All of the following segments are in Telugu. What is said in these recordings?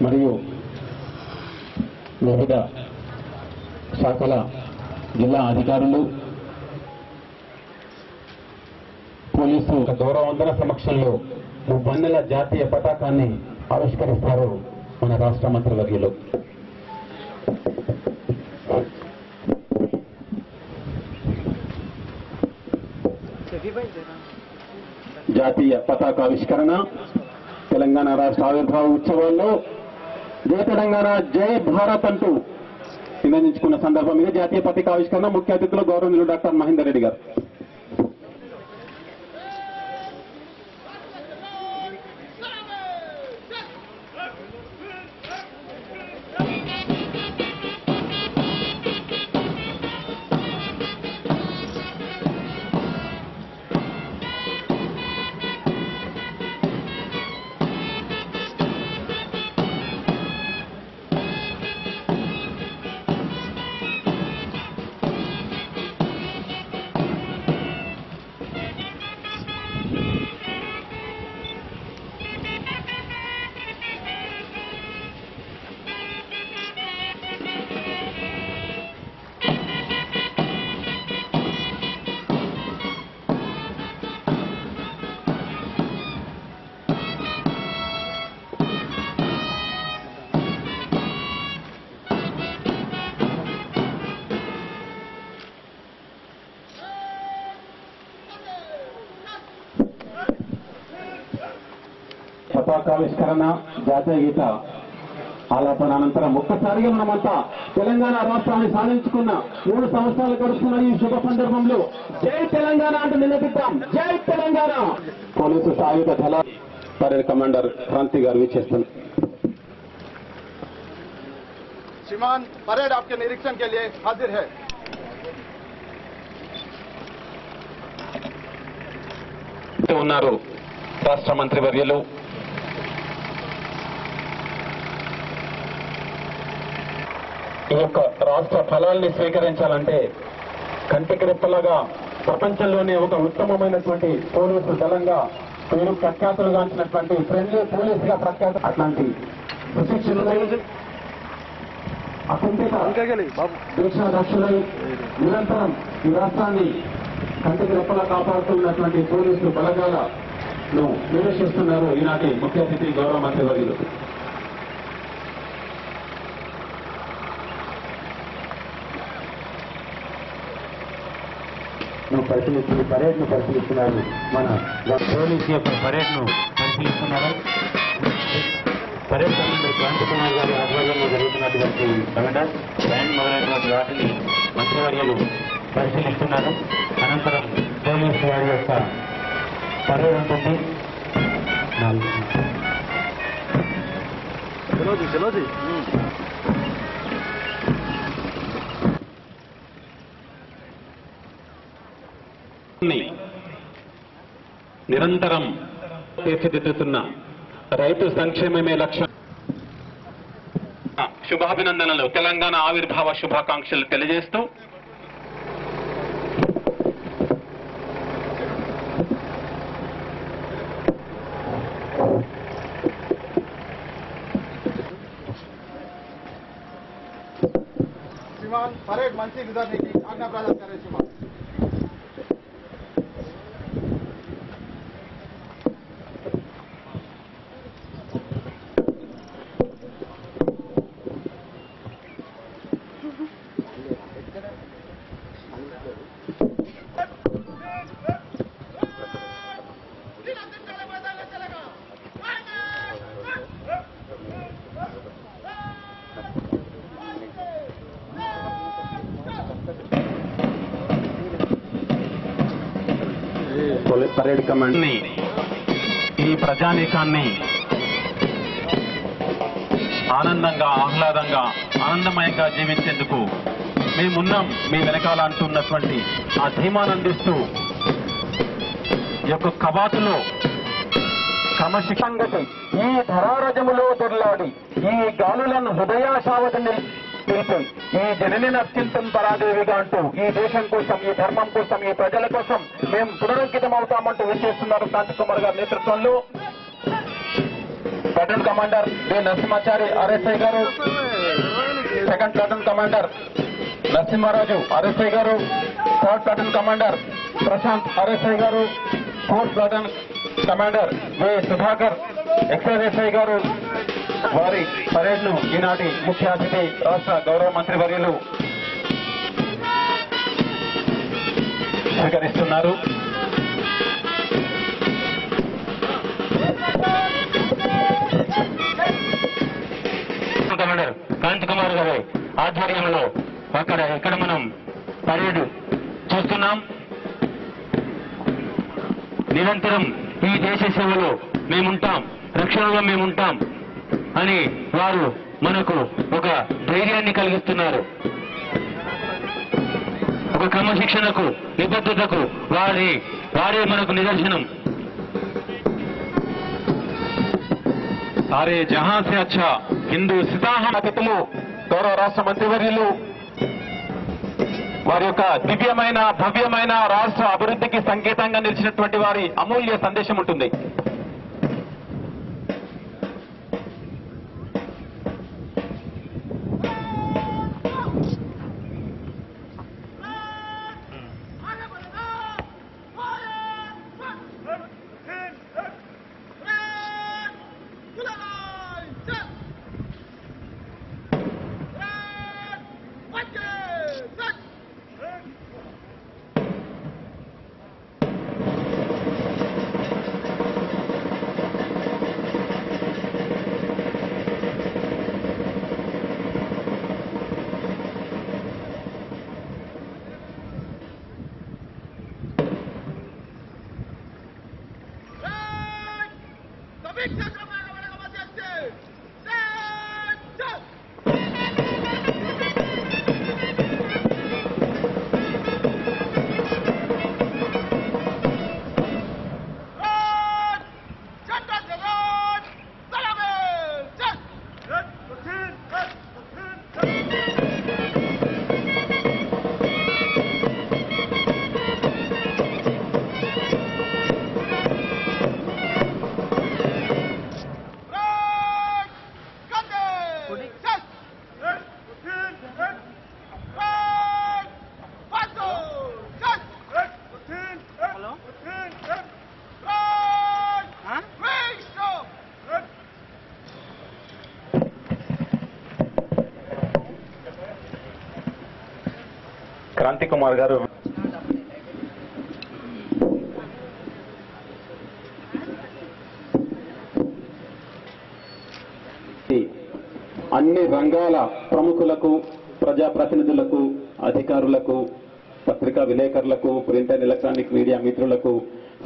మరియు వివిధ శాఖల జిల్లా అధికారులు, పోలీసు గౌరవవందన సమక్షంలో మువ్వన్నెల జాతీయ పతాకాన్ని ఆవిష్కరిస్తారు మన రాష్ట్ర మంత్రివర్యులు. జాతీయ పతాకావిష్కరణ తెలంగాణ రాష్ట్ర ఆవిర్భావ ఉత్సవాల్లో జై తెలంగాణ జై భారత్ అంటూ నినందించుకున్న సందర్భం మీద జాతీయ పతాకావిష్కరణ ముఖ్య అతిథులు గౌరవనీయులు డాక్టర్ మహేందర్ రెడ్డి గారు. పతాకావిష్కరణ జాతీయ గీత ఆలాపన అనంతరం ఒక్కసారిగా మనమంతా తెలంగాణ రాష్ట్రాన్ని సాధించుకున్న 3 సంవత్సరాలు గడుస్తున్న ఈ శుభ సందర్భంలో జై తెలంగాణ అంటూ నిలబెట్టాం. జై తెలంగాణ. పోలీసు సాయుధ దళ పరేడ్ కమాండర్ క్రాంతి గారు విచ్చేస్తున్నారు. श्रीमान परेड आपके निरीक्षण के लिए हाजिर है. ఉన్నారు రాష్ట్ర మంత్రివర్యులు, ఈ యొక్క రాష్ట్ర ఫలాల్ని స్వీకరించాలంటే కంటికి రెప్పలాగా ప్రపంచంలోనే ఒక ఉత్తమమైనటువంటి పోలీసు దళంగా పేరు ప్రఖ్యాతులుగాంచినటువంటి ఫ్రెండ్లీ పోలీస్ గా ప్రఖ్యాత అట్లాంటి సుశిక్షణలై అకుంఠిత దీక్షాదక్షులై నిరంతరం ఈ రాష్ట్రాన్ని కంటికి రెప్పలా కాపాడుతున్నటువంటి పోలీసు బలగాలను నిరీక్షిస్తున్నారు ఈనాటి ముఖ్య అతిథి గౌరవ మంత్రివర్యులు. పరిశీలిస్తున్న పరేడ్ ను పరిశీలిస్తున్నారు. మన పోలీసు యొక్క పరేడ్ ను పరిశీలిస్తున్నారు. పరేడ్ కమాండర్ క్రాంతి కుమార్ గారి ఆధ్వర్యంలో జరుగుతున్నటువంటి కమాండర్ బ్యాండ్ మొదలైనటువంటి వాటిని మంత్రివర్యులు పరిశీలిస్తున్నారు. అనంతరం పోలీసు వారి యొక్క పరేడ్ ఉంటుంది. నిరంతరం తీర్చిదిద్దుతున్న రైతు సంక్షేమమే లక్ష్యం. శుభాభినందనలు, తెలంగాణ ఆవిర్భావ శుభాకాంక్షలు తెలియజేస్తూ श्रीमान परेड मंच से गुजरने की आज्ञा प्रदान करें. श्रीमान పరేడ్ కమాండ్ ఈ ప్రజానీకాన్ని ఆనందంగా, ఆహ్లాదంగా, ఆనందమయంగా జీవించేందుకు మేమున్నాం మీ వెనకాల అంటున్నటువంటి ఆ ధీమానందిస్తూ ఈ యొక్క కవాతులో క్రమశిక్షంగతి ఈ ధరారజములో దొర్లాడి ఈ గాలులను హృదయాశావతిని నిలిపి ఈ జనని అత్యంతం పరాదేవిగా అంటూ ఈ దేశం కోసం, ఈ ధర్మం కోసం, ఈ ప్రజల కోసం మేము పునరంకితం అవుతామంటూ విచ్చేస్తున్నారు క్రాంతి కుమార్ గారి నేతృత్వంలో. Platoon commander D Narasimhachari RSI గారు, second platoon commander Narasimharaju RSI గారు, third platoon commander Prashant RSI గారు, fourth platoon commander V Sudhakar ఎక్స్ఐఎస్ఐ గారు వారి పరేడ్ ను ఈనాటి ముఖ్య అతిథి రాష్ట్ర గౌరవ మంత్రివర్యులు స్వీకరిస్తున్నారు. కమాండర్ కాంతి కుమార్ గారి ఆధ్వర్యంలో ఇక్కడ మనం పరేడ్ చూస్తున్నాం. నిరంతరం ఈ దేశ సేవలో మేముంటాం, రక్షణలో మేముంటాం అని వారు మనకు ఒక ధైర్యాన్ని కలిగిస్తున్నారు. ఒక క్రమశిక్షణకు, నిబద్ధతకు వారే మనకు నిదర్శనం. సారే జహాం సే అచ్చా హిందూ సితాహం అతిథులు గౌరవ రాష్ట్ర మంత్రివర్యులు వారి యొక్క దివ్యమైన భవ్యమైన రాష్ట్ర అభివృద్ధికి సంకేతంగా నిలిచినటువంటి వారి అమూల్య సందేశం ఉంటుంది. క్రాంతి కుమార్ గారు అన్ని రంగాల ప్రముఖులకు, ప్రజాప్రతినిధులకు, అధికారులకు, పత్రికా విలేకరులకు, ప్రింట్ అండ్ ఎలక్ట్రానిక్ మీడియా మిత్రులకు,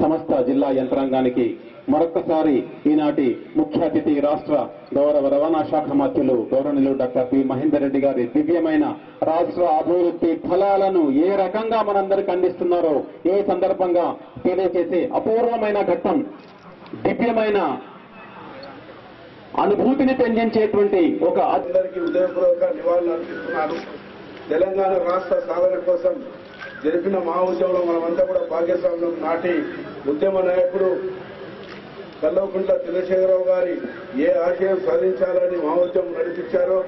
సమస్త జిల్లా యంత్రాంగానికి మరొక్కసారి ఈనాటి ముఖ్య అతిథి రాష్ట్ర గౌరవ రవాణా శాఖ మంత్రులు గౌరవనీయులు డాక్టర్ పి మహేందర్ రెడ్డి గారి దివ్యమైన రాష్ట్ర అభివృద్ధి ఫలాలను ఏ రకంగా మనందరికి అందిస్తున్నారో ఏ సందర్భంగా తెలియజేసే అపూర్వమైన ఘట్టం, దివ్యమైన అనుభూతిని పెంచేటువంటి ఒక అందరికీ హృదయపూర్వక నివాళులు అర్పిస్తున్నాను. తెలంగాణ రాష్ట్ర సాధన కోసం జరిపిన మహా ఉద్యమంలో మనమంతా కూడా భాగ్యస్వామ్యం నాటి ఉద్యమ నాయకుడు కల్వకుంట్ల చంద్రశేఖరరావు గారి ఏ ఆశయం సాధించాలని మహా ఉద్యమం నడిపించారో,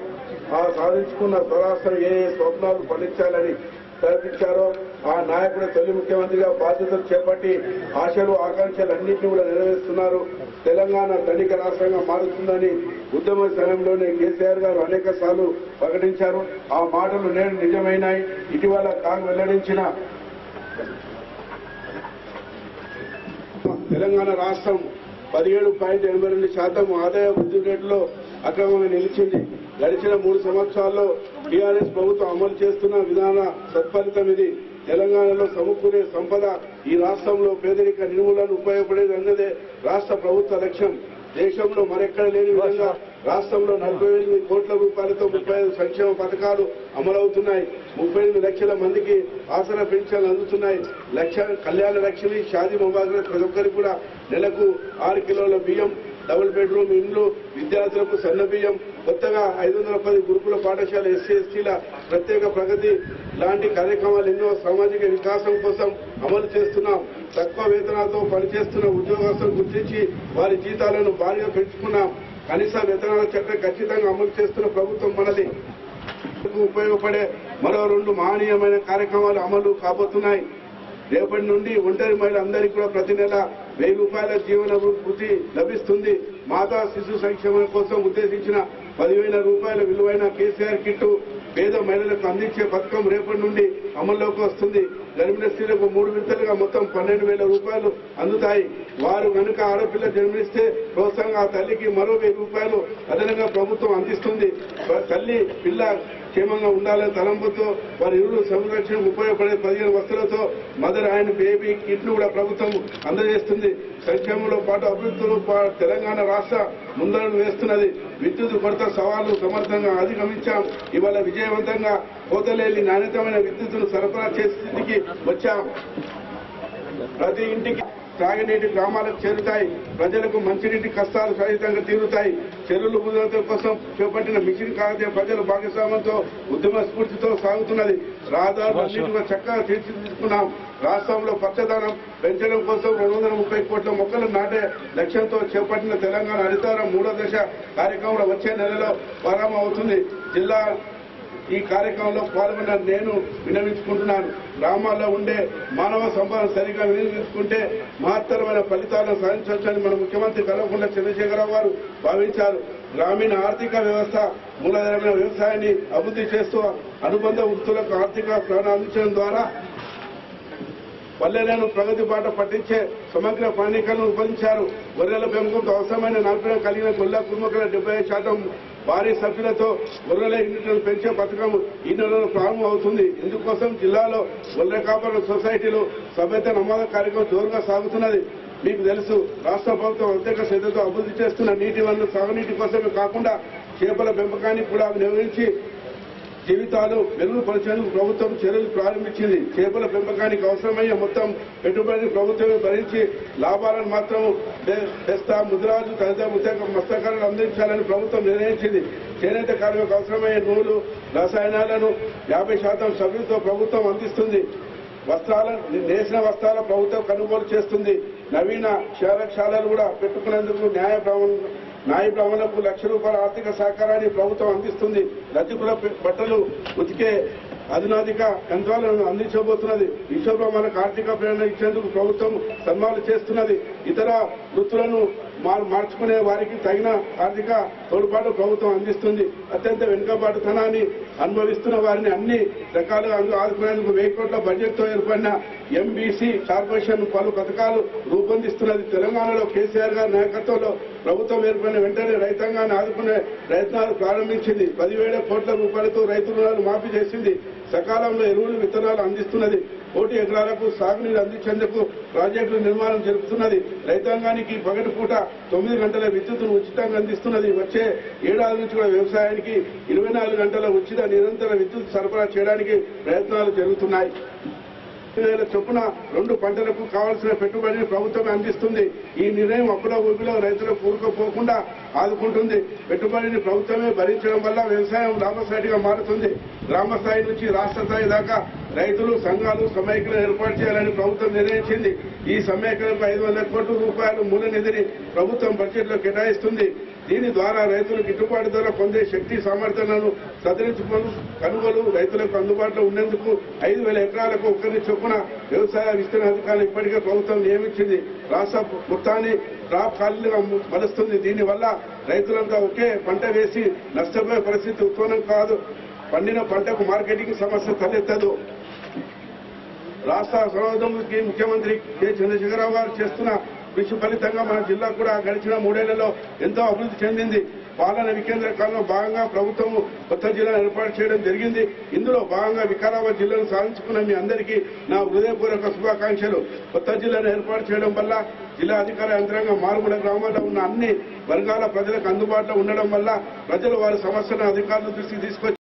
ఆ సాధించుకున్న స్వరాష్ట్రం ఏ స్వప్నాలు ఫలించాలని కల్పించారో ఆ నాయకుడు తొలి ముఖ్యమంత్రిగా బాధ్యతలు చేపట్టి ఆశలు ఆకాంక్షలు అన్నింటినీ కూడా నెరవేరుస్తున్నారు. తెలంగాణ ధనిక రాష్ట్రంగా మారుతుందని ఉద్యమ సమయంలోనే కేసీఆర్ గారు అనేక సార్లు ప్రకటించారు. ఆ మాటలు నేడు నిజమైనాయి. ఇటీవల వెల్లడించిన తెలంగాణ రాష్ట్రం 17.82% ఆదాయ వృద్ధి రేటులో అక్రమంగా నిలిచింది. గడిచిన 3 సంవత్సరాల్లో టీఆర్ఎస్ ప్రభుత్వం అమలు చేస్తున్న విధాన సత్ఫలితం ఇది. తెలంగాణలో సమకూరే సంపద ఈ రాష్ట్రంలో పేదరిక నిర్మూలన ఉపయోగపడేది అన్నదే రాష్ట్ర ప్రభుత్వ లక్ష్యం. దేశంలో మరెక్కడ లేని విధంగా రాష్ట్రంలో 48 కోట్ల రూపాయలతో 35 సంక్షేమ పథకాలు అమలవుతున్నాయి. 38 లక్షల మందికి ఆసరా పెన్షన్లు అందుతున్నాయి. కళ్యాణ లక్ష్మి, షాదీ ముబారక్ ప్రతి ఒక్కరికి కూడా నెలకు 6 కిలోల బియ్యం, డబుల్ బెడ్రూమ్ ఇండ్లు, విద్యార్థులకు సన్న బియ్యం, కొత్తగా 510 గురుకుల పాఠశాల ఎస్సీ ఎస్టీల ప్రత్యేక ప్రగతి లాంటి కార్యక్రమాలు ఎన్నో సామాజిక వికాసం కోసం అమలు చేస్తున్నాం. తక్కువ వేతనాలతో పనిచేస్తున్న ఉద్యోగస్తులను గుర్తించి వారి జీతాలను భారీగా పెంచుకున్నాం. కనీస వేతనాల చట్టం ఖచ్చితంగా అమలు చేస్తున్న ప్రభుత్వం మనది. ఉపయోగపడే మరో 2 మహనీయమైన కార్యక్రమాలు అమలు కాబోతున్నాయి. రేపటి నుండి ఒంటరి మహిళలందరికీ కూడా ప్రతి నెల 1000 రూపాయల జీవన వృత్తి లభిస్తుంది. మాతా శిశు సంక్షేమం కోసం ఉద్దేశించిన 10,000 రూపాయల విలువైన కేసీఆర్ కిట్టు పేద మహిళలకు అందించే పథకం రేపటి నుండి అమల్లోకి వస్తుంది. గర్భిణీ స్త్రీలకు 3 విడతలుగా మొత్తం 12,000 రూపాయలు అందుతాయి. వారు కనుక ఆడపిల్ల జన్మిస్తే ప్రోత్సాహంగా ఆ తల్లికి మరో 1000 రూపాయలు అదనంగా ప్రభుత్వం అందిస్తుంది. తల్లి పిల్ల క్షేమంగా ఉండాలనే తలంపుతో వారి ఇరువురు సంరక్షణకు ఉపయోగపడే 15 వస్తువులతో మదర్ అండ్ బేబీ కిట్ ను కూడా ప్రభుత్వం అందజేస్తుంది. సంక్షేమంలో పాటు అభివృద్ధిలో తెలంగాణ రాష్ట్ర ముందడుగు వేస్తున్నది. విద్యుత్ కొరత సవాళ్లు సమర్థంగా అధిగమించాం. ఇవాళ విజయవంతంగా కోతలేని నాణ్యతమైన విద్యుత్తును సరఫరా చేసే స్థితికి వచ్చాం. ప్రతి ఇంటికి తాగునీటి గ్రామాలకు చేరుతాయి. ప్రజలకు మంచినీటి కష్టాలు సహితంగా తీరుతాయి. చెరువులు భూజల కోసం చేపట్టిన మిషన్ కాకతీయ ప్రజల భాగస్వామ్యంతో ఉద్యమ స్ఫూర్తితో సాగుతున్నది. రహదారులన్నింటిలో చక్కగా తీర్చిదిద్దుకున్నాం. రాష్ట్రంలో పచ్చదనం పెంచడం కోసం 230 కోట్ల మొక్కలు నాటే లక్ష్యంతో చేపట్టిన తెలంగాణ హరితహారం 3వ దశ కార్యక్రమంలో వచ్చే నెలలో ప్రారంభమవుతుంది. జిల్లా ఈ కార్యక్రమంలో పాల్గొన్న నేను విన్నవించుకుంటున్నాను. గ్రామాల్లో ఉండే మానవ సంపద సరిగా వినియోగించుకుంటే మహత్తరమైన ఫలితాలను సాధించవచ్చని మన ముఖ్యమంత్రి కల్వకుంట్ల చంద్రశేఖరరావు గారు భావించారు. గ్రామీణ ఆర్థిక వ్యవస్థ మూలధనమైన వ్యవసాయాన్ని అభివృద్ధి చేస్తూ అనుబంధ వృత్తులకు ఆర్థిక ప్రేరణ అందించడం ద్వారా పల్లెలను ప్రగతి బాట పట్టించే సమగ్ర ప్రణాళికలను రూపొందించారు. గొర్రెల పెంపకంతో అవసరమైన నైపుణ్యం కలిగిన గొల్ల కుటుంబకుల 75% భారీ సభ్యులతో గొర్రెల యూనిట్లను పెంచే పథకం ఈ నెలలో ప్రారంభమవుతుంది. ఇందుకోసం జిల్లాలో గొర్రె కాపరుల సొసైటీలు సభ్యత నమోదు కార్యక్రమం జోరుగా సాగుతున్నది. మీకు తెలుసు, రాష్ట్ర ప్రభుత్వం ప్రత్యేక శ్రద్ధతో అభివృద్ధి చేస్తున్న నీటి వనరులు సాగునీటి కోసమే కాకుండా చేపల పెంపకాన్ని కూడా వినియోగించి జీవితాలు మెరుగుపరిచేందుకు ప్రభుత్వం చర్యలు ప్రారంభించింది. చేపల పెంపకానికి అవసరమయ్యే మొత్తం పెట్టుబడిని ప్రభుత్వమే భరించి లాభాలను మాత్రం తెస్తా ముద్రాజు తదితర మత్స్యకారులు అందించాలని ప్రభుత్వం నిర్ణయించింది. చేనేత కార్మికులకు అవసరమయ్యే నూలు రసాయనాలను 50% సభ్యులతో ప్రభుత్వం అందిస్తుంది. నేసిన వస్త్రాల ప్రభుత్వం కొనుగోలు చేస్తుంది. నవీన క్షారశాలలు కూడా పెట్టుకునేందుకు న్యాయ బ్రాహ్మణులకు ₹1,00,000 ఆర్థిక సహకారాన్ని ప్రభుత్వం అందిస్తుంది. రజకుల బట్టలు ఉతికే అధునాధిక యంత్రాలను అందించబోతున్నది. విశ్వబ్రహ్మణకు ఆర్థిక ప్రేరణ ఇచ్చేందుకు ప్రభుత్వం సన్మానాలు చేస్తున్నది. ఇతర వృత్తులను మార్చుకునే వారికి తగిన ఆర్థిక తోడ్పాటు ప్రభుత్వం అందిస్తుంది. అత్యంత వెనుకబాటుతనాన్ని అనుభవిస్తున్న వారిని అన్ని రకాలుగా ఆదుకునేందుకు 1000 కోట్ల బడ్జెట్తో ఏర్పడిన ఎంబీసీ కార్పొరేషన్ పలు పథకాలు రూపొందిస్తున్నది. తెలంగాణలో కేసీఆర్ గారి నాయకత్వంలో ప్రభుత్వం ఏర్పడిన వెంటనే రైతాంగాన్ని ఆదుకునే ప్రయత్నాలు ప్రారంభించింది. 10,000 కోట్ల రూపాయలతో రైతు రుణాలు మాఫీ చేసింది. సకాలంలో ఎరువులు విత్తనాలు అందిస్తున్నది. 1 ఎకరాలకు సాగునీరు అందించేందుకు ప్రాజెక్టుల నిర్మాణం జరుపుతున్నది. రైతాంగానికి పగటిపూట 9 గంటల విద్యుత్తును ఉచితంగా అందిస్తున్నది. వచ్చే ఏడాది నుంచి కూడా వ్యవసాయానికి 24 గంటల ఉచిత నిరంతర విద్యుత్ సరఫరా చేయడానికి ప్రయత్నాలు జరుగుతున్నాయి. 5,000 చొప్పున 2 పంటలకు కావాల్సిన పెట్టుబడిని ప్రభుత్వమే అందిస్తుంది. ఈ నిర్ణయం అప్పుల ఊపిలో రైతులకు కూరుకుపోకుండా ఆదుకుంటుంది. పెట్టుబడిని ప్రభుత్వమే భరించడం వల్ల వ్యవసాయం లాభసాటిగా మారుతుంది. గ్రామ స్థాయి నుంచి రాష్ట్ర స్థాయి దాకా రైతులు సంఘాలు సమైక్యలు ఏర్పాటు చేయాలని ప్రభుత్వం నిర్ణయించింది. ఈ సమైక్యలకు 500 కోట్ల రూపాయలు మూల నిధిని ప్రభుత్వం బడ్జెట్లో కేటాయిస్తుంది. దీని ద్వారా రైతులు గిట్టుబాటు ధర పొందే శక్తి సామర్థ్యాలను సదరించుకొని కొనుగోలు రైతులకు అందుబాటులో ఉండేందుకు 5,000 ఎకరాలకు ఒకరి చొప్పున వ్యవసాయ విస్తరణ అధికారులు ఇప్పటికే ప్రభుత్వం నియమించింది. రాష్ట్ర మొత్తాన్ని క్రాప్ ఖాళీలుగా మలుస్తుంది. దీనివల్ల రైతులంతా ఒకే పంట వేసి నష్టపోయే పరిస్థితి ఉత్పన్నం కాదు. పండిన పంటకు మార్కెటింగ్ సమస్య తలెత్తదు. రాష్ట్ర సర్వోదయానికి ముఖ్యమంత్రి కె చంద్రశేఖరరావు గారు చేస్తున్న కృషి ఫలితంగా మన జిల్లా కూడా గడిచిన 3 ఏళ్లలో ఎంతో అభివృద్ధి చెందింది. పాలన వికేంద్రీకరణలో భాగంగా ప్రభుత్వం కొత్త జిల్లాను ఏర్పాటు చేయడం జరిగింది. ఇందులో భాగంగా వికారాబాద్ జిల్లాను సాధించుకున్న మీ అందరికీ నా హృదయపూర్వక శుభాకాంక్షలు. కొత్త జిల్లాను ఏర్పాటు చేయడం వల్ల జిల్లా అధికార యంత్రాంగం మారుమూల గ్రామాల్లో ఉన్న అన్ని వర్గాల ప్రజలకు అందుబాటులో ఉండడం వల్ల ప్రజలు వారి సమస్యలను అధికారుల దృష్టికి తీసుకొచ్చి